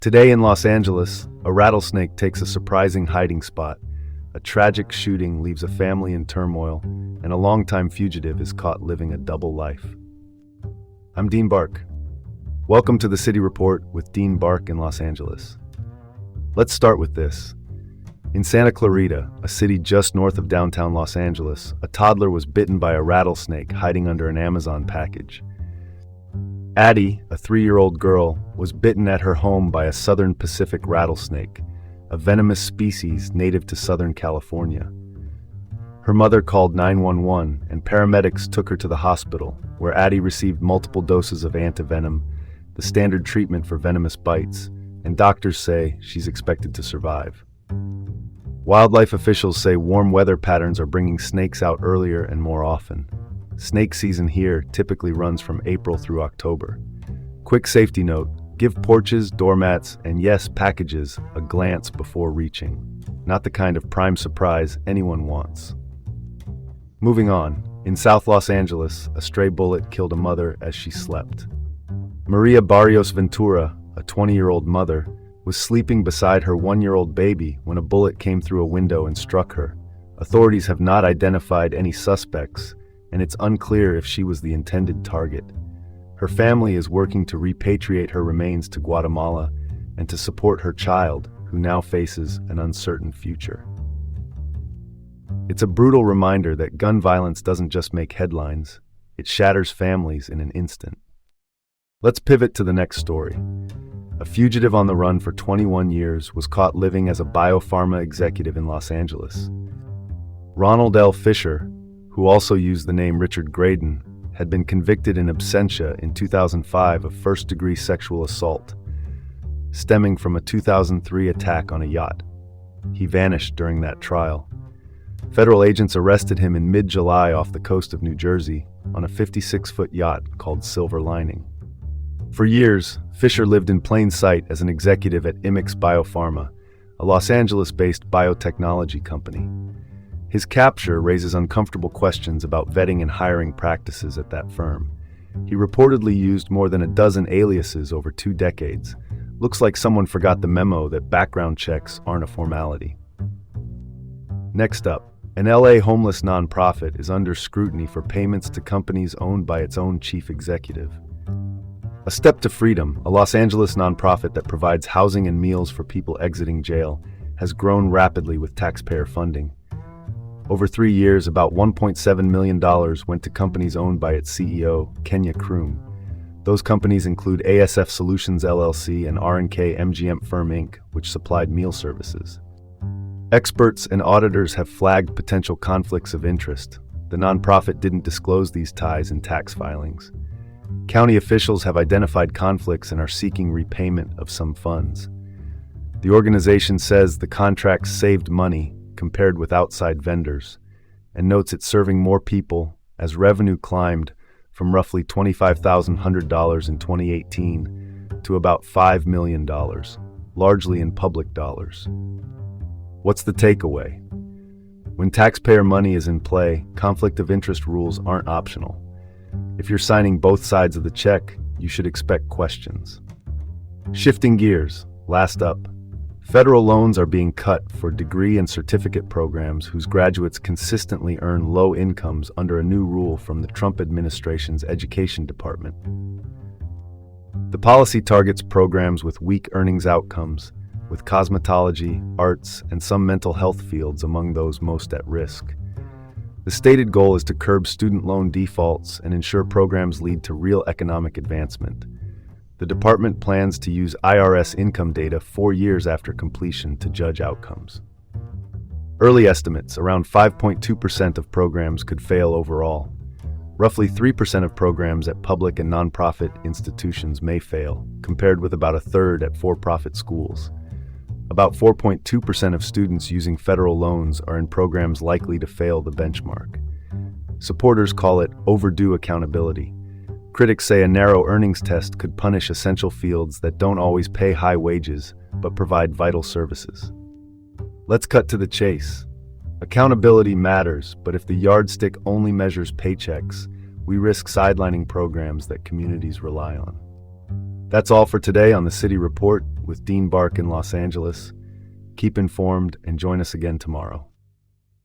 Today in Los Angeles, a rattlesnake takes a surprising hiding spot. A tragic shooting leaves a family in turmoil, and a longtime fugitive is caught living a double life. I'm Dean Bark. Welcome to the City Report with Dean Bark in Los Angeles. Let's start with this. In Santa Clarita, a city just north of downtown Los Angeles, a toddler was bitten by a rattlesnake hiding under an Amazon package. Addie, a 3-year-old girl, was bitten at her home by a southern Pacific rattlesnake, a venomous species native to Southern California. Her mother called 911 and paramedics took her to the hospital, where Addie received multiple doses of antivenom, the standard treatment for venomous bites, and doctors say she's expected to survive. Wildlife officials say warm weather patterns are bringing snakes out earlier and more often. Snake season here typically runs from April through October. Quick safety note, give porches, doormats, and yes, packages a glance before reaching. Not the kind of prime surprise anyone wants. Moving on, in South Los Angeles, a stray bullet killed a mother as she slept. Maria Barrios Ventura, a 20-year-old mother, was sleeping beside her 1-year-old baby when a bullet came through a window and struck her. Authorities have not identified any suspects, and it's unclear if she was the intended target. Her family is working to repatriate her remains to Guatemala and to support her child, who now faces an uncertain future. It's a brutal reminder that gun violence doesn't just make headlines, it shatters families in an instant. Let's pivot to the next story. A fugitive on the run for 21 years was caught living as a biopharma executive in Los Angeles. Ronald L. Fisher, who also used the name Richard Graydon, had been convicted in absentia in 2005 of first-degree sexual assault, stemming from a 2003 attack on a yacht. He vanished during that trial. Federal agents arrested him in mid-July off the coast of New Jersey on a 56-foot yacht called Silver Lining. For years, Fisher lived in plain sight as an executive at Imix Biopharma, a Los Angeles-based biotechnology company. His capture raises uncomfortable questions about vetting and hiring practices at that firm. He reportedly used more than a dozen aliases over 2 decades. Looks like someone forgot the memo that background checks aren't a formality. Next up, an LA homeless nonprofit is under scrutiny for payments to companies owned by its own chief executive. A Step to Freedom, a Los Angeles nonprofit that provides housing and meals for people exiting jail, has grown rapidly with taxpayer funding. Over 3 years, about $1.7 million went to companies owned by its CEO, Kenya Kroom. Those companies include ASF Solutions LLC and R&K MGM Firm Inc., which supplied meal services. Experts and auditors have flagged potential conflicts of interest. The nonprofit didn't disclose these ties in tax filings. County officials have identified conflicts and are seeking repayment of some funds. The organization says the contracts saved money compared with outside vendors, and notes it's serving more people as revenue climbed from roughly $25,100 in 2018 to about $5 million, largely in public dollars. What's the takeaway? When taxpayer money is in play, conflict of interest rules aren't optional. If you're signing both sides of the check, you should expect questions. Shifting gears, last up. Federal loans are being cut for degree and certificate programs whose graduates consistently earn low incomes under a new rule from the Trump administration's Education Department. The policy targets programs with weak earnings outcomes, with cosmetology, arts, and some mental health fields among those most at risk. The stated goal is to curb student loan defaults and ensure programs lead to real economic advancement. The department plans to use IRS income data 4 years after completion to judge outcomes. Early estimates, around 5.2% of programs could fail overall. Roughly 3% of programs at public and nonprofit institutions may fail, compared with about a third at for-profit schools. About 4.2% of students using federal loans are in programs likely to fail the benchmark. Supporters call it overdue accountability. Critics say a narrow earnings test could punish essential fields that don't always pay high wages but provide vital services. Let's cut to the chase. Accountability matters, but if the yardstick only measures paychecks, we risk sidelining programs that communities rely on. That's all for today on the City Report. with Dean Bark in Los Angeles. Keep informed and join us again tomorrow.